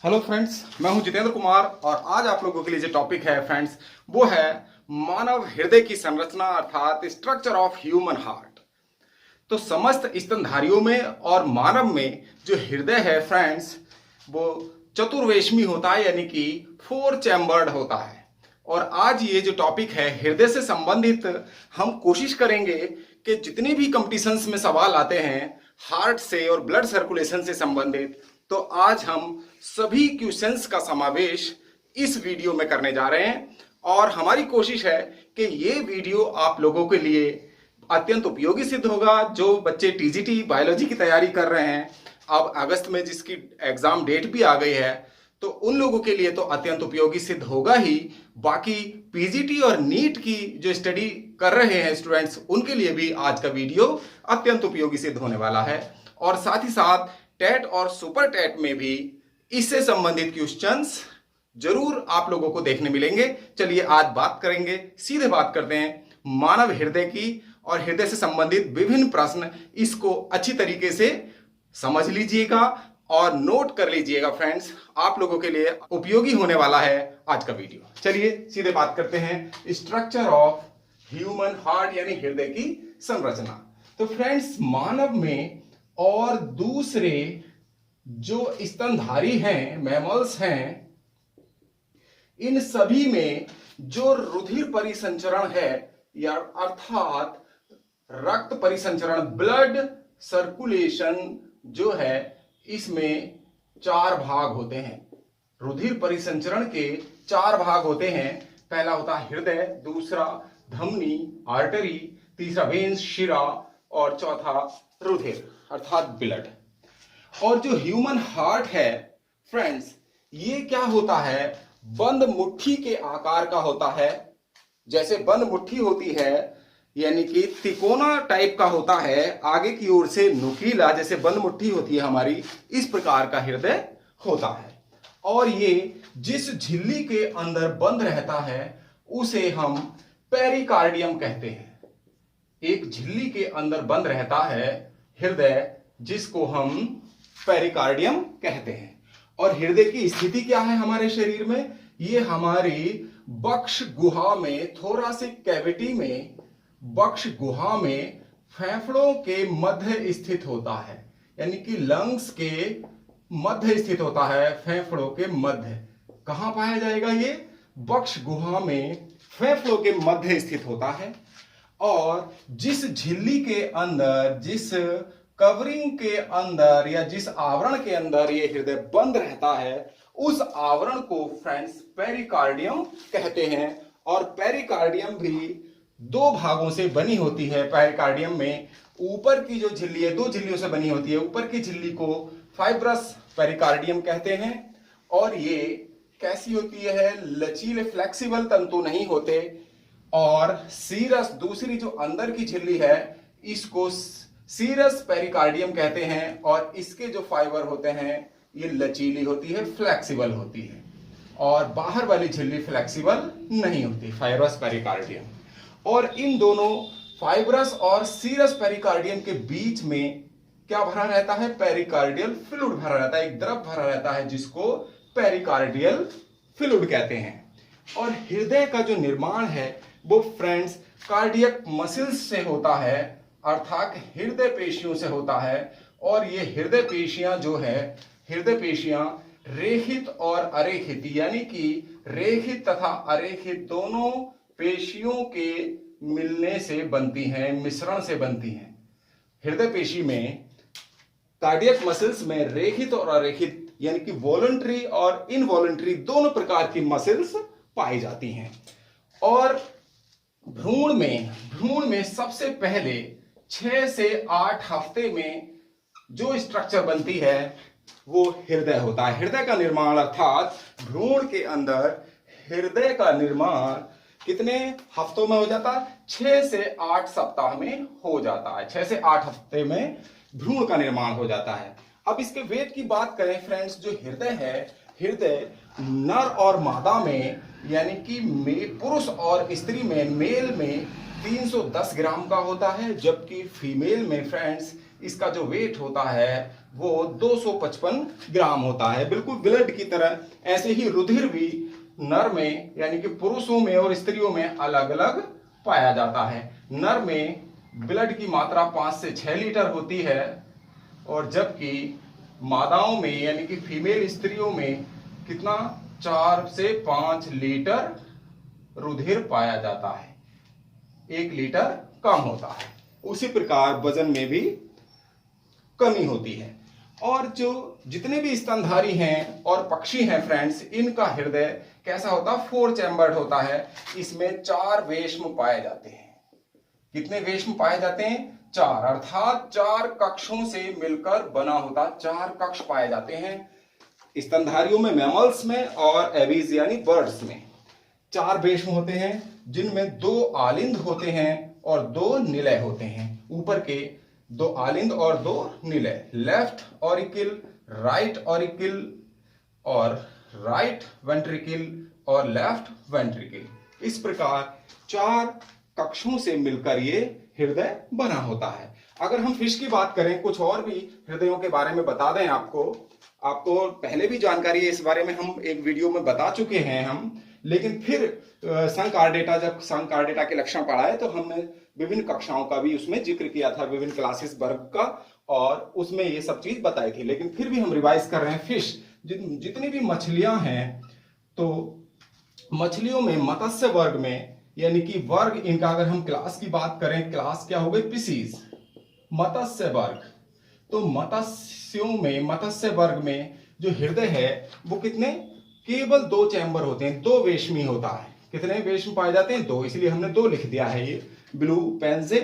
Hello friends, मैं हूं जितेंद्र कुमार और आज आप लोगों के लिए जो टॉपिक है फ्रेंड्स वो है मानव हृदय की संरचना अर्थात स्ट्रक्चर ऑफ ह्यूमन हार्ट। तो समस्त स्तनधारियों में और मानव में जो हृदय है फ्रेंड्स वो चतुर्वेशमी होता है, यानी कि 4 चैम्बर्ड होता है। और आज ये जो टॉपिक है हृदय से संबंधित, हम कोशिश करेंगे कि जितने भी कंपटीशंस में सवाल आते हैं हार्ट से और ब्लड सर्कुलेशन से संबंधित, तो आज हम सभी क्वेश्चंस का समावेश इस वीडियो में करने जा रहे हैं। और हमारी कोशिश है कि ये वीडियो आप लोगों के लिए अत्यंत उपयोगी सिद्ध होगा। जो बच्चे टीजीटी बायोलॉजी की तैयारी कर रहे हैं, अब अगस्त में जिसकी एग्जाम डेट भी आ गई है, तो उन लोगों के लिए तो अत्यंत उपयोगी सिद्ध होगा ही। बाकी पीजीटी और नीट की जो स्टडी कर रहे हैं स्टूडेंट्स, उनके लिए भी आज का वीडियो अत्यंत उपयोगी सिद्ध होने वाला है। और साथ ही साथ टेट और सुपर टेट में भी इससे संबंधित क्वेश्चंस जरूर आप लोगों को देखने मिलेंगे। चलिए आज बात करेंगे, सीधे बात करते हैं मानव हृदय की और हृदय से संबंधित विभिन्न प्रश्न। इसको अच्छी तरीके से समझ लीजिएगा और नोट कर लीजिएगा फ्रेंड्स, आप लोगों के लिए उपयोगी होने वाला है आज का वीडियो। चलिए सीधे बात करते हैं स्ट्रक्चर ऑफ ह्यूमन हार्ट यानी हृदय की संरचना। तो फ्रेंड्स, मानव में और दूसरे जो स्तनधारी हैं, मैमल्स हैं, इन सभी में जो रुधिर परिसंचरण है या अर्थात रक्त परिसंचरण, ब्लड सर्कुलेशन जो है, इसमें 4 भाग होते हैं। रुधिर परिसंचरण के 4 भाग होते हैं। पहला होता है हृदय, दूसरा धमनी आर्टरी, तीसरा वेन्स शिरा और चौथा रुधिर अर्थात ब्लड। और जो ह्यूमन हार्ट है फ्रेंड्स, ये क्या होता है, बंद मुट्ठी के आकार का होता है। जैसे बंद मुट्ठी होती है यानी कि तिकोना टाइप का होता है, आगे की ओर से नुकीला, जैसे बंद मुट्ठी होती है हमारी, इस प्रकार का हृदय होता है। और ये जिस झिल्ली के अंदर बंद रहता है उसे हम पेरिकार्डियम कहते हैं। एक झिल्ली के अंदर बंद रहता है हृदय, जिसको हम पेरिकार्डियम कहते हैं। और हृदय की स्थिति क्या है हमारे शरीर में, ये हमारी वक्ष गुहा में, थोरासिक कैविटी में, वक्ष गुहा में फेफड़ों के मध्य स्थित होता है, यानी कि लंग्स के मध्य स्थित होता है। फेफड़ों के मध्य कहां पाया जाएगा, ये वक्ष गुहा में फेफड़ों के मध्य स्थित होता है। और जिस झिल्ली के अंदर, जिस कवरिंग के अंदर या जिस आवरण के अंदर ये हृदय बंद रहता है, उस आवरण को फ्रेंड्स पेरिकार्डियम कहते हैं। और पेरिकार्डियम भी 2 भागों से बनी होती है। पेरिकार्डियम में ऊपर की जो झिल्ली है 2 झिल्लियों से बनी होती है। ऊपर की झिल्ली को फाइब्रस पेरिकार्डियम कहते हैं। और ये कैसी होती है, लचीले फ्लेक्सिबल तंतु नहीं होते। और सीरस, दूसरी जो अंदर की झिल्ली है, इसको सीरस पेरिकार्डियम कहते हैं। और इसके जो फाइबर होते हैं ये लचीली होती है, फ्लेक्सिबल होती है। और बाहर वाली झिल्ली फ्लेक्सिबल नहीं होती, फाइब्रस पेरिकार्डियम। और इन दोनों फाइब्रस और सीरस पेरिकार्डियम के बीच में क्या भरा रहता है, पेरिकार्डियल फ्लूइड भरा रहता है, एक द्रव भरा रहता है जिसको पेरिकार्डियल फ्लूइड कहते हैं। और हृदय का जो निर्माण है वो फ्रेंड्स कार्डियक मसल्स से होता है, अर्थात हृदय पेशियों से होता है। और ये हृदय पेशियां जो है, हृदय पेशियां रेखित और अरेखित, यानी कि रेखित तथा अरेखित दोनों पेशियों के मिलने से बनती हैं, मिश्रण से बनती हैं। हृदय पेशी में, कार्डियक मसल्स में रेखित और अरेखित यानी कि वॉलंटरी और इनवॉलंटरी दोनों प्रकार की मसल्स पाई जाती हैं। और भ्रूण में सबसे पहले 6 से 8 हफ्ते में जो स्ट्रक्चर बनती है वो हृदय होता है। हृदय का निर्माण अर्थात भ्रूण के अंदर हृदय का निर्माण कितने हफ्तों में हो जाता है, 6 से 8 सप्ताह में हो जाता है। 6 से 8 हफ्ते में भ्रूण का निर्माण हो जाता है। अब इसके वेट की बात करें फ्रेंड्स, जो हृदय है, हृदय नर और मादा में यानी कि पुरुष और स्त्री में, मेल में 310 ग्राम का होता है, जबकि फीमेल में फ्रेंड्स इसका जो वेट होता है वो 255 ग्राम होता है, बिल्कुल ब्लड की तरह। ऐसे ही रुधिर भी नर में यानी कि पुरुषों में और स्त्रियों में अलग अलग पाया जाता है। नर में ब्लड की मात्रा 5 से 6 लीटर होती है, और जबकि मादाओं में यानी कि फीमेल स्त्रियों में कितना 4 से 5 लीटर रुधिर पाया जाता है, 1 लीटर कम होता है। उसी प्रकार वजन में भी कमी होती है। और जो जितने भी स्तनधारी हैं और पक्षी हैं फ्रेंड्स, इनका हृदय कैसा होता है? 4 चैम्बर्ड होता है। इसमें 4 वेश्म पाए जाते हैं। कितने वेश्म पाए जाते हैं? 4, अर्थात 4 कक्षों से मिलकर बना होता 4 कक्ष पाए जाते हैं स्तनधारियों में, मैमल्स में और एवीज यानी बर्ड्स में। 4 वेश्म होते हैं, जिनमें 2 आलिंद होते हैं और 2 निलय होते हैं। ऊपर के 2 आलिंद और 2 निलय, लेफ्ट ऑरिकिल, राइट ऑरिकिल और राइट वेंट्रिकल और लेफ्ट वेंट्रिकल। इस प्रकार 4 कक्षों से मिलकर ये हृदय बना होता है। अगर हम फिश की बात करें, कुछ और भी हृदयों के बारे में बता दें आपको पहले भी जानकारी है इस बारे में, हम एक वीडियो में बता चुके हैं हम, लेकिन फिर संकार्डेटा, जब संकार्डेटा के लक्षण पढ़ाए तो हमने विभिन्न कक्षाओं का भी उसमें जिक्र किया था, विभिन्न क्लासेस वर्ग का, और उसमें ये सब चीज बताई थी। लेकिन फिर भी हम रिवाइज कर रहे हैं। फिश जितनी भी मछलियां हैं, तो मछलियों में मत्स्य वर्ग में यानी कि वर्ग इनका, अगर हम क्लास की बात करें, क्लास क्या हो गई? फिशीज, मत्स्य वर्ग। तो मत्स्य वर्ग में जो हृदय है वो कितने? केवल 2 चैम्बर होते हैं, 2 वेश्मी होता है। कितने वेश्म पाए जाते हैं? 2, इसलिए हमने 2 लिख दिया है ये ब्लू पेन से।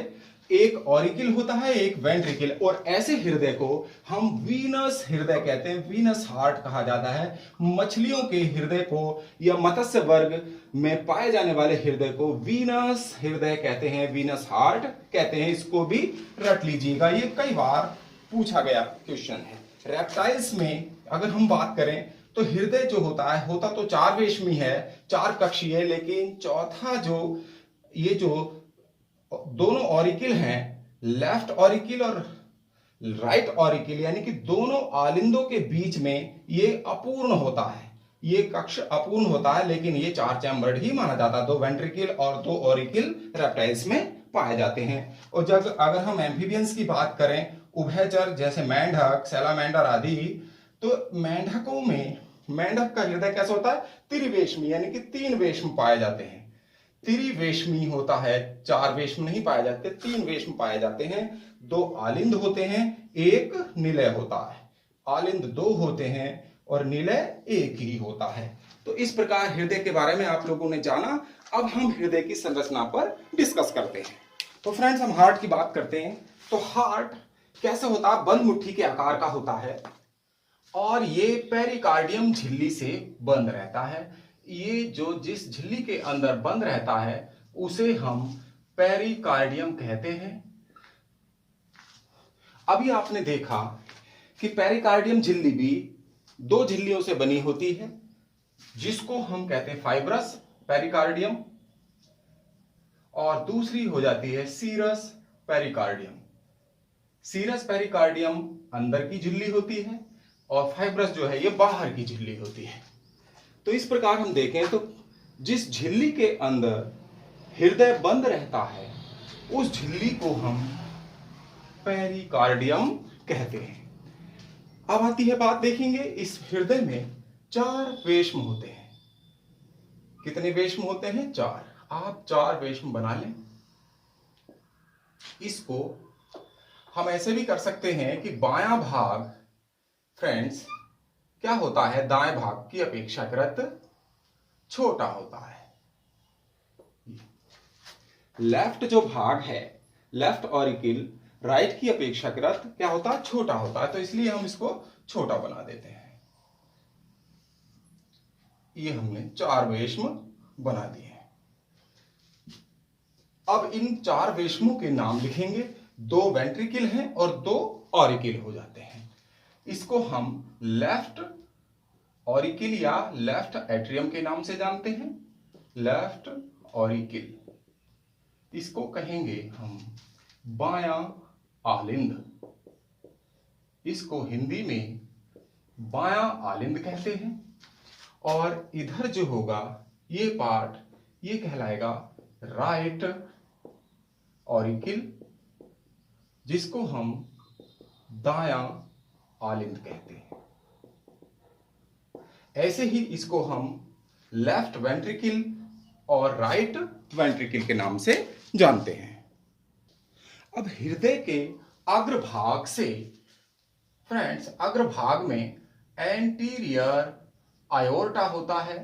एक ऑरिकिल होता है, एक वेंट्रिकल, और ऐसे हृदय को हम वीनस हृदय कहते हैं, वीनस हार्ट कहा जाता है। मछलियों के हृदय को या मत्स्य वर्ग में पाए जाने वाले हृदय को वीनस हृदय कहते हैं, वीनस हार्ट कहते हैं। इसको भी रट लीजिएगा, ये कई बार पूछा गया क्वेश्चन है। रेप्टाइल्स में अगर हम बात करें तो हृदय जो होता तो 4 वेश्मी है, 4 कक्षीय, लेकिन चौथा ये जो दोनों ऑरिकिल हैं, लेफ्ट ऑरिकिल और राइट ऑरिकिल, यानी कि दोनों आलिंदों के बीच में ये अपूर्ण होता है, ये कक्ष अपूर्ण होता है, लेकिन ये 4 चैम्बर्ड ही माना जाता है। 2 वेंट्रिकल और 2 ऑरिकिल रेप्टाइल्स में पाए जाते हैं। और जब अगर हम एम्फीबियंस की बात करें, उभयचर जैसे मेंढक, सैलामेंडर आदि, तो मेंढकों में मेंढक का हृदय कैसा होता है? त्रिवेश्मी, यानी कि 3 वेश्म पाए जाते हैं। त्रिवेश्मी होता है, 4 वेश्म नहीं पाए जाते, 3 वेश्म पाए जाते हैं। 2 आलिंद होते हैं, 1 निलय होता है। आलिंद 2 होते हैं और निलय 1 ही होता है। तो इस प्रकार हृदय के बारे में आप लोगों ने जाना। अब हम हृदय की संरचना पर डिस्कस करते हैं। तो फ्रेंड्स, हम हार्ट की बात करते हैं। तो हार्ट कैसे होता है? बंद मुट्ठी के आकार का होता है, और ये पेरिकार्डियम झिल्ली से बंद रहता है। ये जो जिस झिल्ली के अंदर बंद रहता है उसे हम पेरिकार्डियम कहते हैं। अभी आपने देखा कि पेरिकार्डियम झिल्ली भी 2 झिल्लियों से बनी होती है, जिसको हम कहते हैं फाइब्रस पेरिकार्डियम, और दूसरी हो जाती है सीरस पेरिकार्डियम। सीरस पेरिकार्डियम अंदर की झिल्ली होती है और फाइब्रस जो है ये बाहर की झिल्ली होती है। तो इस प्रकार हम देखें तो जिस झिल्ली के अंदर हृदय बंद रहता है उस झिल्ली को हम पेरिकार्डियम कहते हैं। अब आती है बात, देखेंगे इस हृदय में 4 वेश्म होते हैं। कितने वेश्म होते हैं? 4। आप 4 वेश्म बना लें। इसको हम ऐसे भी कर सकते हैं कि बायां भाग फ्रेंड्स क्या होता है? दाएं भाग की अपेक्षाकृत छोटा होता है। लेफ्ट जो भाग है, लेफ्ट ऑरिकिल, राइट की अपेक्षाकृत क्या होता है? छोटा होता है। तो इसलिए हम इसको छोटा बना देते हैं। ये हमने 4 वेश्म बना दिए हैं। अब इन 4 वेश्मों के नाम लिखेंगे। 2 वेंट्रिकल हैं और 2 ऑरिकिल हो जाते हैं। इसको हम लेफ्ट ऑरिकिल या लेफ्ट एट्रियम के नाम से जानते हैं। लेफ्ट ऑरिकिल, इसको कहेंगे हम बायां आलिंद। इसको हिंदी में बायां आलिंद कहते हैं। और इधर जो होगा ये पार्ट, ये कहलाएगा राइट ऑरिकिल, जिसको हम दायां आलिंद कहते हैं। ऐसे ही इसको हम लेफ्ट वेंट्रिकल और राइट वेंट्रिकल के नाम से जानते हैं। अब हृदय के अग्रभाग से फ्रेंड्स, अग्रभाग में एंटीरियर आयोर्टा होता है।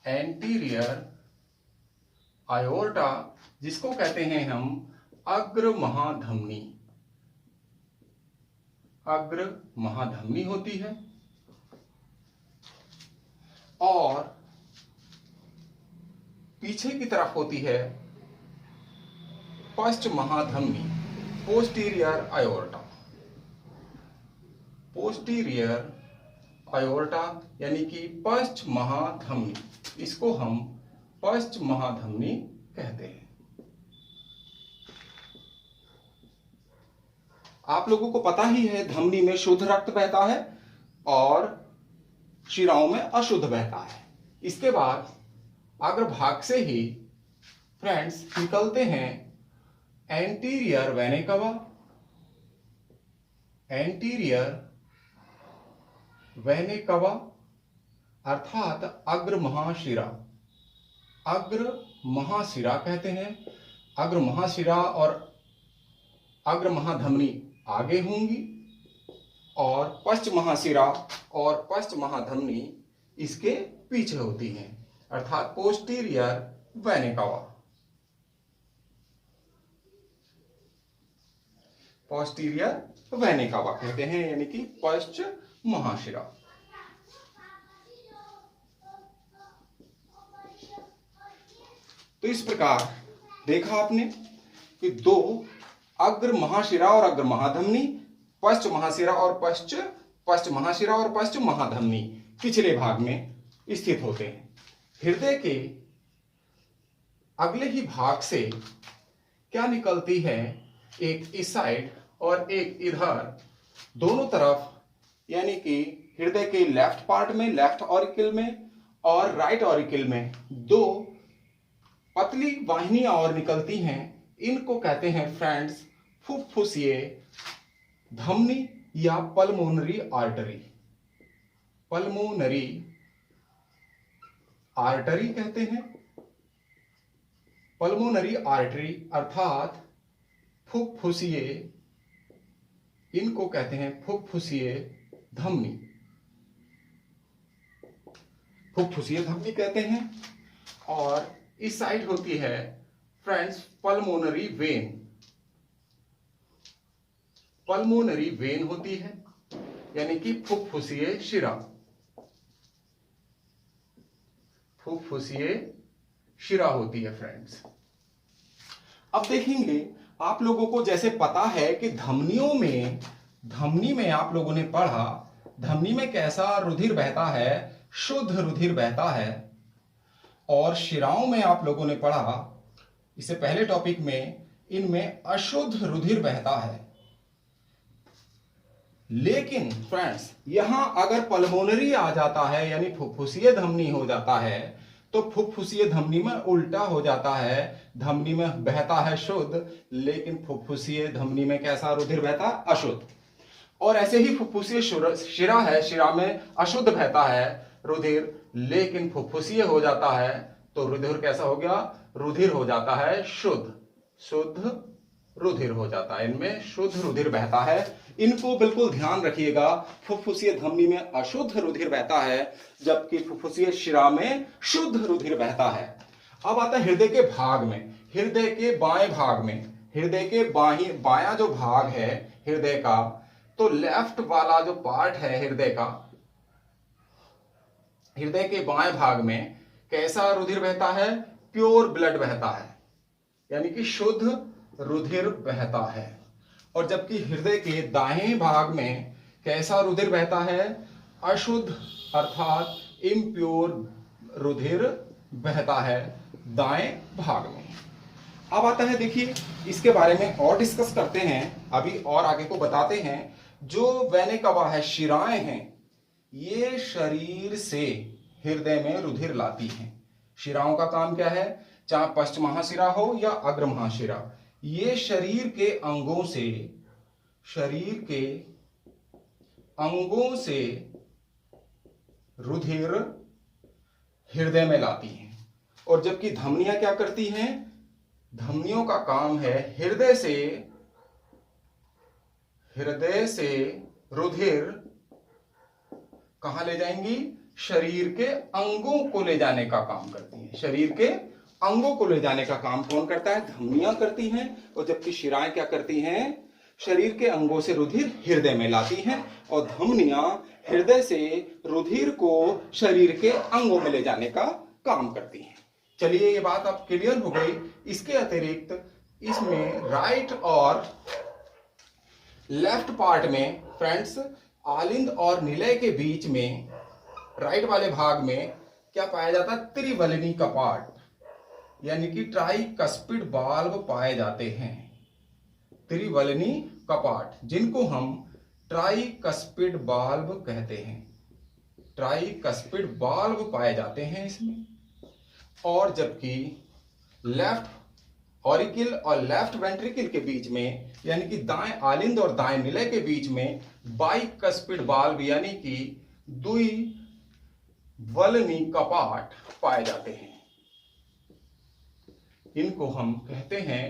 एंटीरियर आयोर्टा, जिसको कहते हैं हम अग्र महाधमनी। अग्र महाधमनी होती है। और पीछे की तरफ होती है पश्च महाधमनी, पोस्टीरियर आयोर्टा। पोस्टीरियर आयोर्टा यानी कि पश्च महाधमनी, इसको हम पश्च महाधमनी कहते हैं। आप लोगों को पता ही है, धमनी में शुद्ध रक्त बहता है और शिराओं में अशुद्ध बहता है। इसके बाद अग्रभाग से ही फ्रेंड्स निकलते हैं anterior vena cava. Anterior vena cava अर्थात अग्र महाशिरा। अग्र महाशिरा कहते हैं। अग्र महाशिरा और अग्र महाधमनी आगे होंगी और पश्च महाशिरा और पश्च महाधमनी इसके पीछे होती हैं, अर्थात posterior vena cava. Posterior vena cava कहते हैं, यानी कि पश्च महाशिरा। तो इस प्रकार देखा आपने कि दो अग्र महाशिरा और अग्र महाधमनी, पश्च महाशिरा और पश्च महाशिरा और पश्च महाधमनी पिछले भाग में स्थित होते हैं। हृदय के अगले ही भाग से क्या निकलती है, एक इस साइड और एक इधर, दोनों तरफ, यानी कि हृदय के लेफ्ट पार्ट में, लेफ्ट ऑरिकल में और राइट ऑरिकल में दो पतली वाहिनियां और निकलती हैं। इनको कहते हैं फ्रेंड्स फुफ्फुसीय धमनी या पल्मोनरी आर्टरी। पल्मोनरी आर्टरी कहते हैं। पल्मोनरी आर्टरी अर्थात फुफ्फुसीय, इनको कहते हैं फुफ्फुसीय धमनी। फुफ्फुसीय धमनी कहते हैं। और इस साइड होती है friends pulmonary vein. Pulmonary vein होती है, यानी कि फुफ्फुसीय शिरा। फुफ्फुसीय शिरा होती है फ्रेंड्स। अब देखेंगे, आप लोगों को जैसे पता है कि धमनी में आप लोगों ने पढ़ा, धमनी में कैसा रुधिर बहता है, शुद्ध रुधिर बहता है। और शिराओं में आप लोगों ने पढ़ा इससे पहले टॉपिक में, इनमें अशुद्ध रुधिर बहता है। लेकिन फ्रेंड्स यहां अगर पल्मोनरी आ जाता है, यानी फुफ्फुसीय धमनी हो जाता है, तो फुफ्फुसीय धमनी में उल्टा हो जाता है। धमनी में बहता है शुद्ध, लेकिन फुफ्फुसीय धमनी में कैसा रुधिर बहता है, अशुद्ध। और ऐसे ही फुफ्फुसीय शिरा है, शिरा में अशुद्ध बहता है रुधिर, लेकिन फुफ्फुसीय हो जाता है तो रुधिर कैसा हो गया, रुधिर हो जाता है शुद्ध। शुद्ध रुधिर हो जाता है, इनमें शुद्ध रुधिर बहता है। इनको बिल्कुल ध्यान रखिएगा, फुफ्फुसीय धमनी में अशुद्ध रुधिर बहता है, जबकि फुफ्फुसीय शिरा में शुद्ध रुधिर बहता है। अब आता है हृदय के भाग में। हृदय के बाएं भाग में, हृदय के बायां जो भाग है हृदय का, तो लेफ्ट वाला जो पार्ट है हृदय का, हृदय के बाएं भाग में कैसा रुधिर बहता है, प्योर ब्लड बहता है, यानी कि शुद्ध रुधिर बहता है। और जबकि हृदय के दाएं भाग में कैसा रुधिर बहता है, अशुद्ध अर्थात इम्प्योर रुधिर बहता है दाएं भाग में। अब आता है, देखिए इसके बारे में और डिस्कस करते हैं, अभी और आगे को बताते हैं। जो वेने कवा है, शिराएं हैं, ये शरीर से हृदय में रुधिर लाती हैं। शिराओं का काम क्या है, चाहे पश्च महाशिरा हो या अग्र महाशिरा, ये शरीर के अंगों से रुधिर हृदय में लाती हैं। और जबकि धमनियां क्या करती हैं, धमनियों का काम है हृदय से रुधिर कहां ले जाएंगी, शरीर के अंगों को ले जाने का काम करती हैं। शरीर के अंगों को ले जाने का काम कौन करता है, धमनियां करती हैं। और जबकि शिराएं क्या करती हैं, शरीर के अंगों से रुधिर हृदय में लाती हैं। और धमनियां हृदय से रुधिर को शरीर के अंगों में ले जाने का काम करती हैं। चलिए, ये बात अब क्लियर हो गई। इसके अतिरिक्त इसमें राइट और लेफ्ट पार्ट में फ्रेंड्स, आलिंद और निलय के बीच में राइट वाले भाग में क्या पाया जाता है, त्रिवलनी कपाट यानी कि ट्राइकस्पिड वाल्व पाए जाते हैं। त्रिवलनी कपाट, जिनको हम ट्राइकस्पिड वाल्व कहते हैं। ट्राइकस्पिड वाल्व पाए जाते हैं इसमें। और जबकि लेफ्ट ऑरिकल और लेफ्ट वेंट्रिकल के बीच में यानी कि दाएं आलिंद और दाएं निलय के बीच में बाइकस्पिड वाल्व यानी कि द्विवलनी कपाट पाए जाते हैं। इनको हम कहते हैं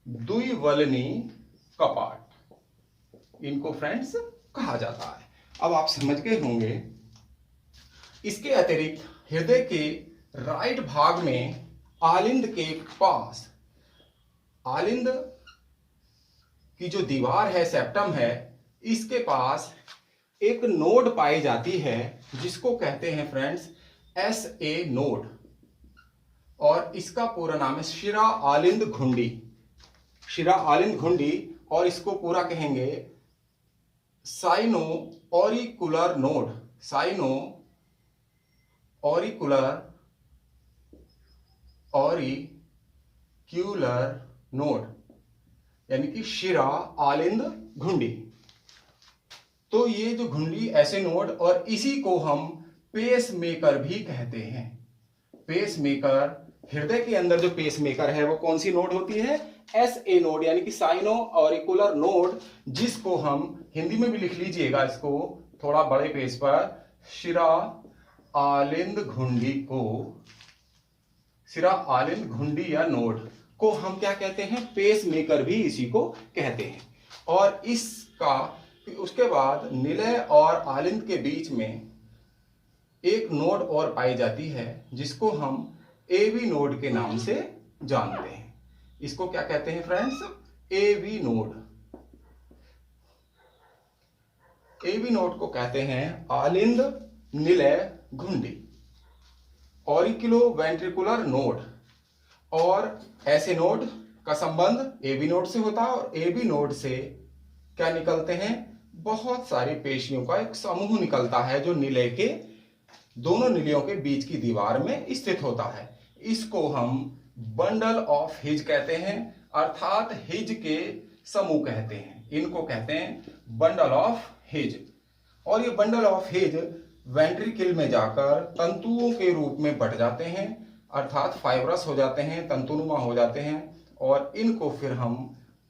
द्विवलनी कपाट, इनको फ्रेंड्स कहा जाता है। अब आप समझ गए होंगे। इसके अतिरिक्त हृदय के राइट भाग में आलिंद के पास, आलिंद की जो दीवार है, सेप्टम है, इसके पास एक नोड पाई जाती है जिसको कहते हैं फ्रेंड्स SA नोड। और इसका पूरा नाम है शिरा आलिंद घुंडी। शिरा आलिंद घुंडी, और इसको पूरा कहेंगे sino auricular node. Sino auricular node यानी कि शिरा आलिंद घुंडी। तो ये जो घुंडी ऐसे नोड, और इसी को हम पेस मेकर भी कहते हैं। पेस मेकर, हृदय के अंदर जो पेस मेकर है वो कौन सी नोड होती है, SA नोड यानी कि साइनो ऑरिकुलर नोड, जिसको हम हिंदी में भी लिख लीजिएगा इसको थोड़ा बड़े पेज पर, शिरा आलिंद घुंडी को, शिरा आलिंद घुंडी या नोड को हम क्या कहते हैं, पेस मेकर भी इसी को कहते हैं। और इसका उसके बाद निलय और आलिंद के बीच में एक नोड और पाई जाती है जिसको हम AV नोड के नाम से जानते हैं। इसको क्या कहते हैं friends, AV node. AV node को कहते हैं आलिंद निलय घुंडी, ऑरिकुलो वेंट्रिकुलर नोड। और ऐसे नोड का संबंध AV नोड से होता है, और AV नोड से क्या निकलते हैं, बहुत सारी पेशियों का एक समूह निकलता है जो निलय के, दोनों निलियों के बीच की दीवार में स्थित होता है। इसको हम बंडल ऑफ हिज कहते हैं, अर्थात हिज के समूह कहते हैं। इनको कहते हैं बंडल ऑफ हिज। और ये बंडल ऑफ हिज वेंट्रिकल में जाकर तंतुओं के रूप में बट जाते हैं, अर्थात फाइब्रस हो जाते हैं, तंतुनुमा हो जाते हैं। और इनको फिर हम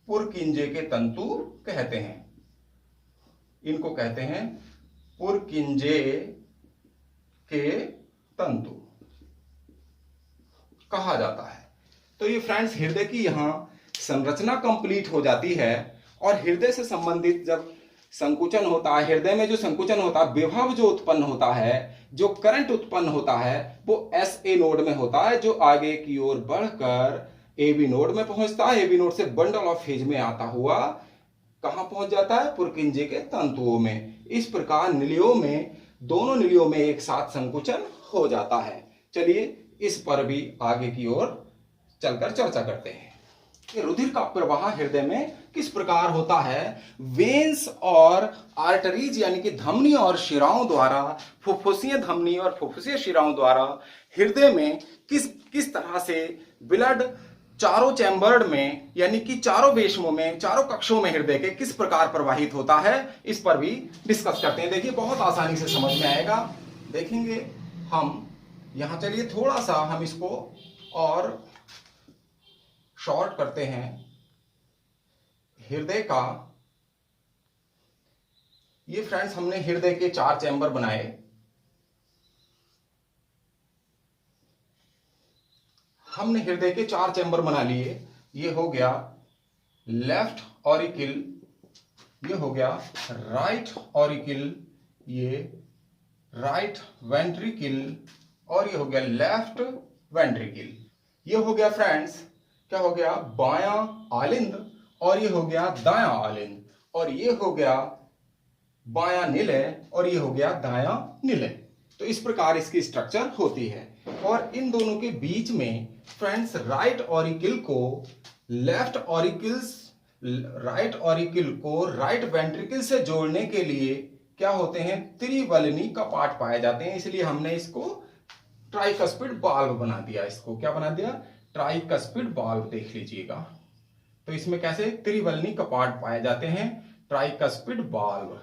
पुरकिंजे के तंतु कहते हैं। इनको कहते हैं पुरकिंजे के तंतु कहा जाता है। तो ये फ्रेंड्स हृदय की यहां संरचना कंप्लीट हो जाती है। और हृदय से संबंधित जब संकुचन होता है, हृदय में जो संकुचन होता है, विभव जो उत्पन्न होता है, जो करंट उत्पन्न होता है, वो SA नोड में होता है, जो आगे की ओर बढ़कर AV नोड में पहुंचता है। AV नोड से बंडल ऑफ हिज में आता हुआ कहां पहुंच जाता है, पुरकिंजे के तंतुओं में। इस प्रकार निलियों में, दोनों निलियों में एक साथ संकुचन हो जाता है। चलिए इस पर भी आगे की ओर चलकर चर्चा करते हैं कि रुधिर का प्रवाह हृदय में किस प्रकार होता है। वेन्स और आर्टरीज यानी कि धमनी और शिराओं द्वारा, फुफ्फुसीय धमनी और फुफ्फुसीय शिराओं द्वारा हृदय में किस तरह से ब्लड चारों चैम्बर्ड में यानी कि चारों वेशमों में, चारों कक्षों में हृदय के किस प्रकार प्रवाहित होता है, इस पर भी डिस्कस करते हैं। देखिए बहुत आसानी से समझ में आएगा। देखेंगे हम यहां, चलिए थोड़ा सा हम इसको और शॉर्ट करते हैं। हृदय का, ये फ्रेंड्स हमने हृदय के 4 चैम्बर बनाए। हमने हृदय के 4 चैम्बर बना लिए। ये हो गया लेफ्ट ऑरिकल, ये हो गया राइट ऑरिकल, ये राइट वेंट्रिकल, और ये हो गया लेफ्ट वेंट्रिकल। ये हो गया फ्रेंड्स, क्या हो गया, बायां आलिंद, और ये हो गया दायां आलिंद, और ये हो गया बायां निलय, और ये हो गया दायां निलय। तो इस प्रकार इसकी स्ट्रक्चर होती है। और इन दोनों के बीच में फ्रेंड्स राइट ऑरिकल को लेफ्ट ऑरिकल्स, राइट ऑरिकल को राइट वेंट्रिकल से जोड़ने के लिए क्या होते हैं, त्रिवलनी कपाट पाए जाते हैं। इसलिए हमने इसको ट्राइकस्पिड वाल्व बना दिया। इसको क्या बना दिया, ट्राइकस्पिड वाल्व। देख लीजिएगा, तो इसमें कैसे त्रिवलनी कपाट पाए जाते हैं, ट्राइकस्पिड वाल्व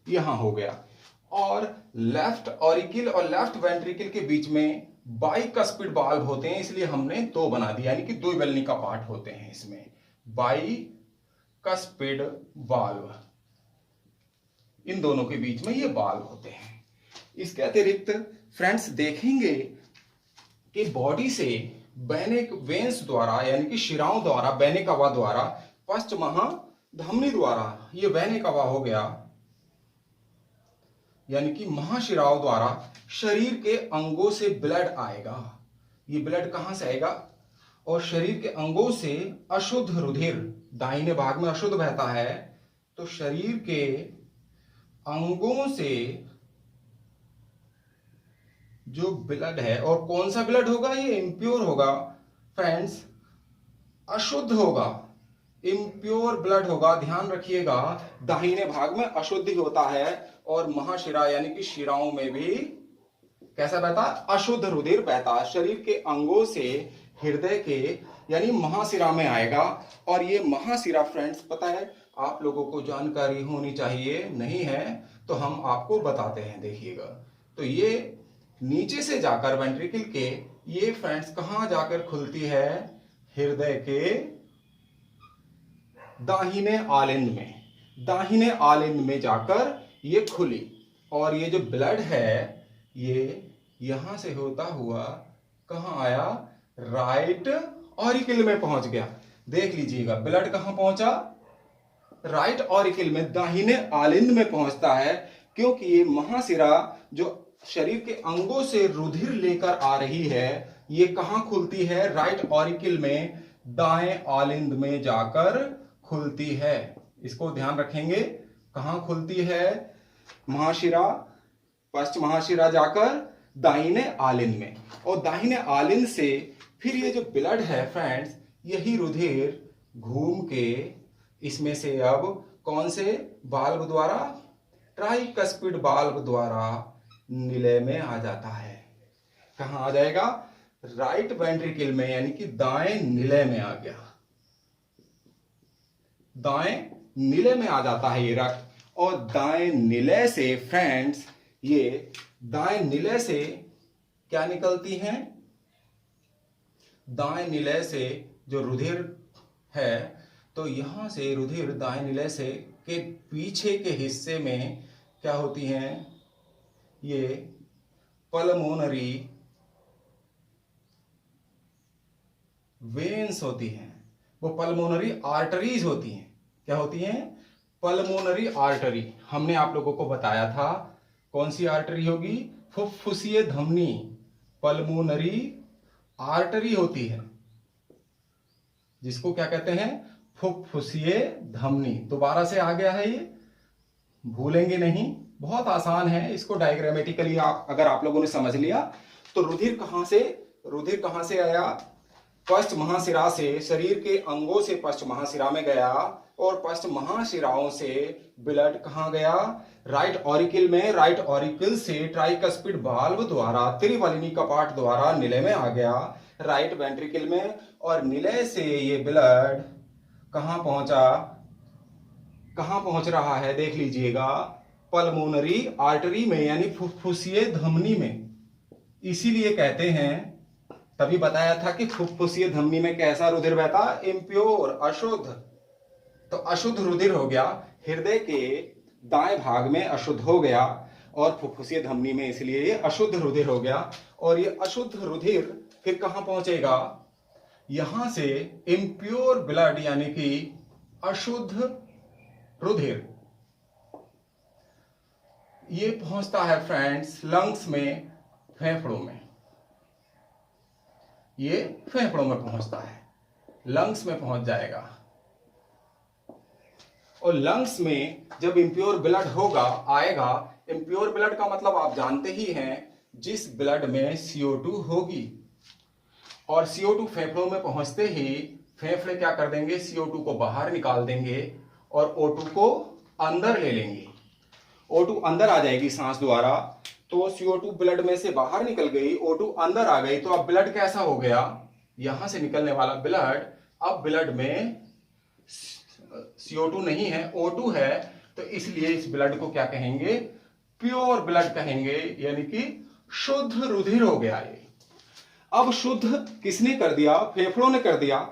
यहां हो गया। और लेफ्ट ऑरिकल और लेफ्ट वेंट्रिकल के बीच में बाइकस्पिड वाल्व होते हैं, इसलिए हमने 2 बना दिया, यानी कि द्विवलनी कपाट होते हैं इसमें, बाइकस्पिड वाल्व। इन दोनों के बीच में ये वाल्व होते हैं। इसके अतिरिक्त फ्रेंड्स देखेंगे कि बॉडी से वेन्स द्वारा, यानी कि शिराओं द्वारा, वेनेकवा द्वारा, पश्च महाधमनी द्वारा, ये वेनेकवा हो गया, यानी कि महाशिराओं द्वारा शरीर के अंगों से ब्लड आएगा। ये ब्लड कहां से आएगा, और शरीर के अंगों से अशुद्ध रुधिर, दाहिने भाग में अशुद्ध बहता है, तो शरीर के अंगों से जो ब्लड है, और कौन सा ब्लड होगा, ये इम्प्योर होगा फ्रेंड्स, अशुद्ध होगा, इम्प्योर ब्लड होगा। ध्यान रखिएगा, दाहिने भाग में अशुद्धि होता है, और महाशिरा यानी कि शिराओं में भी कैसा बहता, अशुद्ध रुधिर बहता। शरीर के अंगों से हृदय के यानी महाशिरा में आएगा। और ये महाशिरा फ्रेंड्स, पता है आप लोगों को जानकारी होनी चाहिए, नहीं है तो हम आपको बताते हैं। देखिएगा, तो ये नीचे से जाकर वेंट्रिकल के, ये फ्रेंड्स कहां जाकर खुलती है, हृदय के दाहिने आलिंद में, दाहिने आलिंद में जाकर ये खुली। और ये जो ब्लड है, ये यहां से होता हुआ कहां आया, राइट ऑरिकल में पहुंच गया। देख लीजिएगा, ब्लड कहां पहुंचा, राइट ऑरिकल में, दाहिने आलिंद में पहुंचता है, क्योंकि ये महाशिरा जो शरीर के अंगों से रुधिर लेकर आ रही है, ये कहां खुलती है, राइट ऑरिकल में, दाएं आलिंद में जाकर खुलती है। इसको ध्यान रखेंगे, कहां खुलती है, महाशिरा, पश्च महाशिरा जाकर दाहिने आलिंद में, और दाहिने आलिंद से फिर ये जो ब्लड है फ्रेंड्स, यही रुधिर घूम के इसमें से अब कौन से वाल्व द्वारा, ट्राइकस्पिड वाल्व द्वारा निलय में आ जाता है। कहां आ जाएगा, राइट वेंट्रिकल में, यानी कि दाएं निलय में आ गया, दाएं निलय में आ जाता है ये रक्त। और दाएं निलय से फ्रेंड्स, ये दाएं निलय से क्या निकलती हैं, दाएं निलय से जो रुधिर है, तो यहां से रुधिर दाएं निलय से के पीछे के हिस्से में क्या होती हैं, ये पल्मोनरी वेन्स होती हैं, वो पल्मोनरी आर्टरीज होती हैं। क्या होती हैं, पल्मोनरी आर्टरी। हमने आप लोगों को बताया था कौन सी आर्टरी होगी, फुफ्फुसीय धमनी, पल्मोनरी आर्टरी होती है, जिसको क्या कहते हैं, फुफ्फुसीय धमनी। दोबारा से आ गया है, ये भूलेंगे नहीं, बहुत आसान है। इसको डायग्रामेटिकली अगर आप लोगों ने समझ लिया तो रुधिर कहां से आया, पश्च महाशिरा से, शरीर के अंगों से पश्च महाशिरा में गया, और पश्च महाशिराओं से ब्लड कहां गया, राइट ऑरिकल में, राइट ऑरिकल से ट्राइकस्पिड वाल्व द्वारा त्रिवलिनी कपाट द्वारा निलय में आ गया राइट वेंट्रिकल में, और निलय से ये ब्लड कहां पहुंचा, कहां पहुंच रहा है देख लीजिएगा, पल्मोनरी आर्टरी में यानी फुफ्फुसीय धमनी में। इसीलिए कहते हैं, तभी बताया था कि फुफ्फुसीय धमनी में कैसा रुधिर बहता, इम्प्योर, अशुद्ध। तो अशुद्ध रुधिर हो गया, हृदय के दाएं भाग में अशुद्ध हो गया और फुफ्फुसीय धमनी में, इसलिए ये अशुद्ध रुधिर हो गया। और ये अशुद्ध रुधिर फिर कहां पहुंचेगा, यहां से इम्प्योर ब्लड यानी कि अशुद्ध रुधिर ये पहुंचता है फ्रेंड्स लंग्स में, फेफड़ों में। ये फेफड़ों में पहुंचता है, लंग्स में पहुंच जाएगा। और लंग्स में जब इम्प्योर ब्लड होगा, आएगा, इम्प्योर ब्लड का मतलब आप जानते ही हैं, जिस ब्लड में CO2 होगी। और CO2 फेफड़ों में पहुंचते ही फेफड़े क्या कर देंगे, CO2 को बाहर निकाल देंगे और O2 को अंदर ले लेंगे। O2 अंदर आ जाएगी सांस द्वारा, तो CO2 ब्लड में से बाहर निकल गई, O2 अंदर आ गई, तो अब ब्लड कैसा हो गया, यहां से निकलने वाला ब्लड अब ब्लड में CO2 नहीं है, O2 है, तो इसलिए इस ब्लड को क्या कहेंगे, प्योर ब्लड कहेंगे, यानी कि शुद्ध रुधिर हो गया ये। अब शुद्ध किसने कर दिया, फेफड़ों ने कर दिया।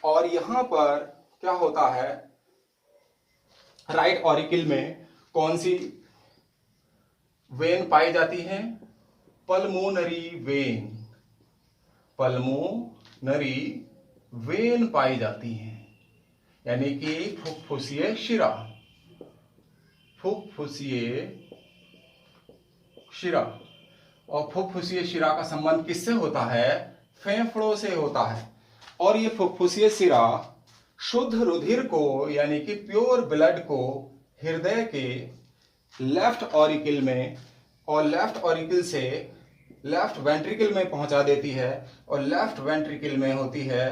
और यहां पर क्या होता है, राइट ऑरिकल में कौन सी वेन पाई जाती है, पल्मोनरी वेन, पल्मोनरी वेन पाई जाती है, यानी कि फुफ्फुसीय शिरा, फुफ्फुसीय शिरा। और फुफ्फुसीय शिरा का संबंध किससे होता है, फेफड़ों से होता है। और ये फुफ्फुसीय शिरा शुद्ध रुधिर को यानी कि प्योर ब्लड को हृदय के लेफ्ट ऑरिकल में और लेफ्ट ऑरिकल से लेफ्ट वेंट्रिकल में पहुंचा देती है। और लेफ्ट वेंट्रिकल में होती है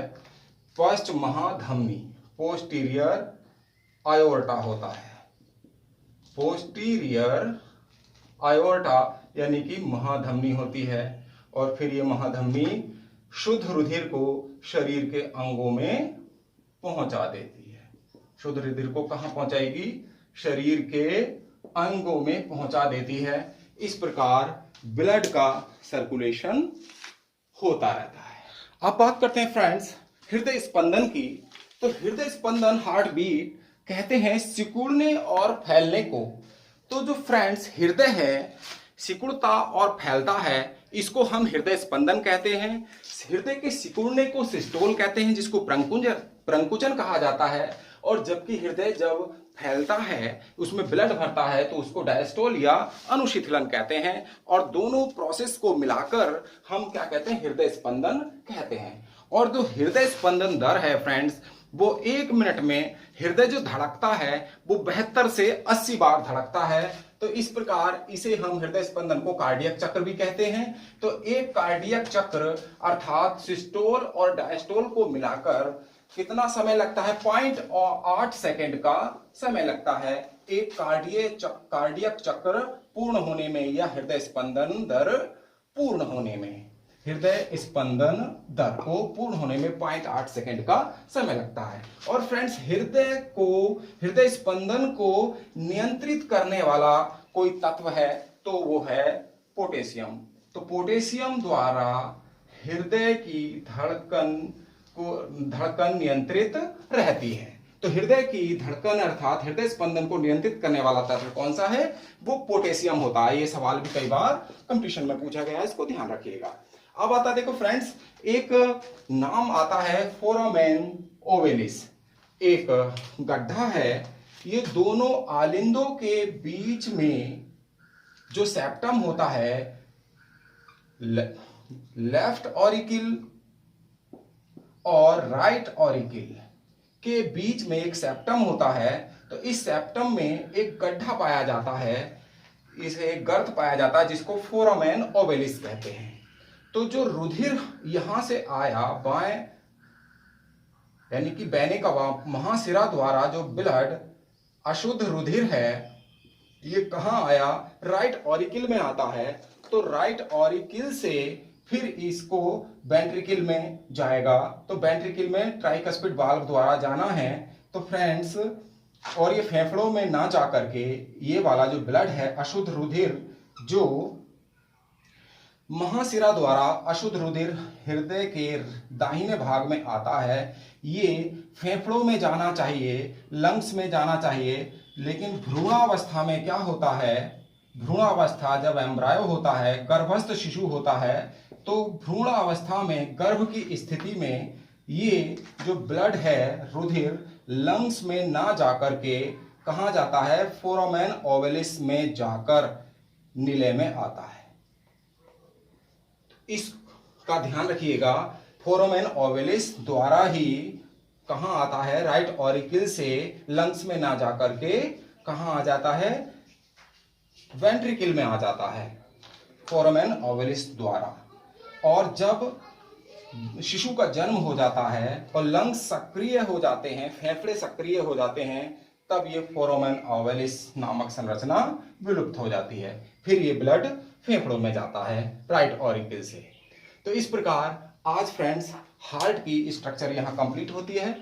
पश्च महाधमनी, पोस्टीरियर आयोर्टा होता है, पोस्टीरियर आयोर्टा यानी कि महाधमनी होती है। और फिर ये महाधमनी शुद्ध रुधिर को शरीर के अंगों में पहुंचा देती है। शुद्ध रुधिर को कहां पहुंचाएगी, शरीर के अंगों में पहुंचा देती है। इस प्रकार ब्लड का सर्कुलेशन होता रहता है। अब बात करते हैं फ्रेंड्स हृदय स्पंदन की। तो हृदय स्पंदन, हार्ट बीट कहते हैं सिकुड़ने और फैलने को। तो जो फ्रेंड्स हृदय है, सिकुड़ता और फैलता है, इसको हम हृदय स्पंदन कहते हैं। हृदय के सिकुड़ने को सिस्टोल कहते हैं, जिसको प्रंकुचन कहा जाता है। और जबकि हृदय जब फैलता है, उसमें ब्लड भरता है, तो उसको डायस्टोल या अनुशीतलन कहते हैं। और दोनों प्रोसेस को मिलाकर हम क्या कहते हैं, हृदय स्पंदन कहते हैं। और जो हृदय स्पंदन दर है फ्रेंड्स, वो 1 मिनट में हृदय जो धड़कता है वो 72 से 80 बार धड़कता है। तो इस प्रकार इसे हम हृदय स्पंदन को कार्डियक चक्र भी कहते हैं। तो एक कार्डियक चक्र अर्थात सिस्टोल और डायस्टोल को मिलाकर कितना समय लगता है, 0.8 सेकेंड का समय लगता है एक कार्डियक चक्र पूर्ण होने में या हृदय स्पंदन दर पूर्ण होने में। हृदय स्पंदन दर को पूर्ण होने में 0.8 सेकेंड का समय लगता है। और फ्रेंड्स हृदय स्पंदन को नियंत्रित करने वाला कोई तत्व है, तो वो है पोटेशियम। तो पोटेशियम द्वारा हृदय की धड़कन नियंत्रित रहती है। तो हृदय की धड़कन अर्थात हृदय स्पंदन को नियंत्रित करने वाला तत्व कौन सा है, वो पोटेशियम होता है। ये सवाल भी कई बार कंपटीशन में पूछा गया है, इसको ध्यान रखिएगा। अब आता देखो फ्रेंड्स, एक नाम आता है फोरामेन ओवेलिस, एक गड्ढा है। ये दोनों आलिंदों के बीच में जो सेप्टम होता है, लेफ्ट ऑरिकल और राइट ऑरिकल के बीच में एक सेप्टम होता है। तो इस सेप्टम में एक गड्ढा पाया जाता है, इसे एक गर्त पाया जाता है, जिसको फोरामेन ओवेलिस कहते हैं। तो जो रुधिर यहां से आया बाएं यानी कि बैने का महाशिरा द्वारा जो ब्लड अशुद्ध रुधिर है ये कहाँ आया, राइट ऑरिकल में आता है। तो राइट ऑरिकल से फिर इसको वेंट्रिकल में जाएगा, तो वेंट्रिकल में ट्राइकस्पिड वाल्व द्वारा जाना है। तो फ्रेंड्स, और ये फेफड़ों में ना जा करके ये वाला जो ब्लड है, अशुद्ध रुधिर, जो महाशिरा द्वारा अशुद्ध रुधिर हृदय के दाहिने भाग में आता है, ये फेफड़ों में जाना चाहिए, लंग्स में जाना चाहिए। लेकिन भ्रूणावस्था में क्या होता है, भ्रूणावस्था जब एम्ब्रायो होता है, गर्भस्थ शिशु होता है, तो भ्रूणावस्था में गर्भ की स्थिति में ये जो ब्लड है, रुधिर, लंग्स में ना जाकर के कहाँ जाता है, फोरामेन ओवलिस में जाकर नीले में आता है। इसका ध्यान रखिएगा, फोरामेन ओवलिस द्वारा ही कहाँ आता है, राइट ऑरिकल से लंग्स में ना जाकर के कहाँ आ जाता है, वेंट्रिकल में आ जाता है, फोरामेन ओवलिस द्वारा। और जब शिशु का जन्म हो जाता है और लंग्स सक्रिय हो जाते हैं, फेफड़े सक्रिय हो जाते हैं, तब ये फोरामेन ओवलिस नामक संरचना विलुप्त हो जाती है। फिर ये ब्लड फेफड़ों में जाता है राइट ऑरिकल से। तो इस प्रकार आज फ्रेंड्स हार्ट की स्ट्रक्चर यहाँ कंप्लीट होती है।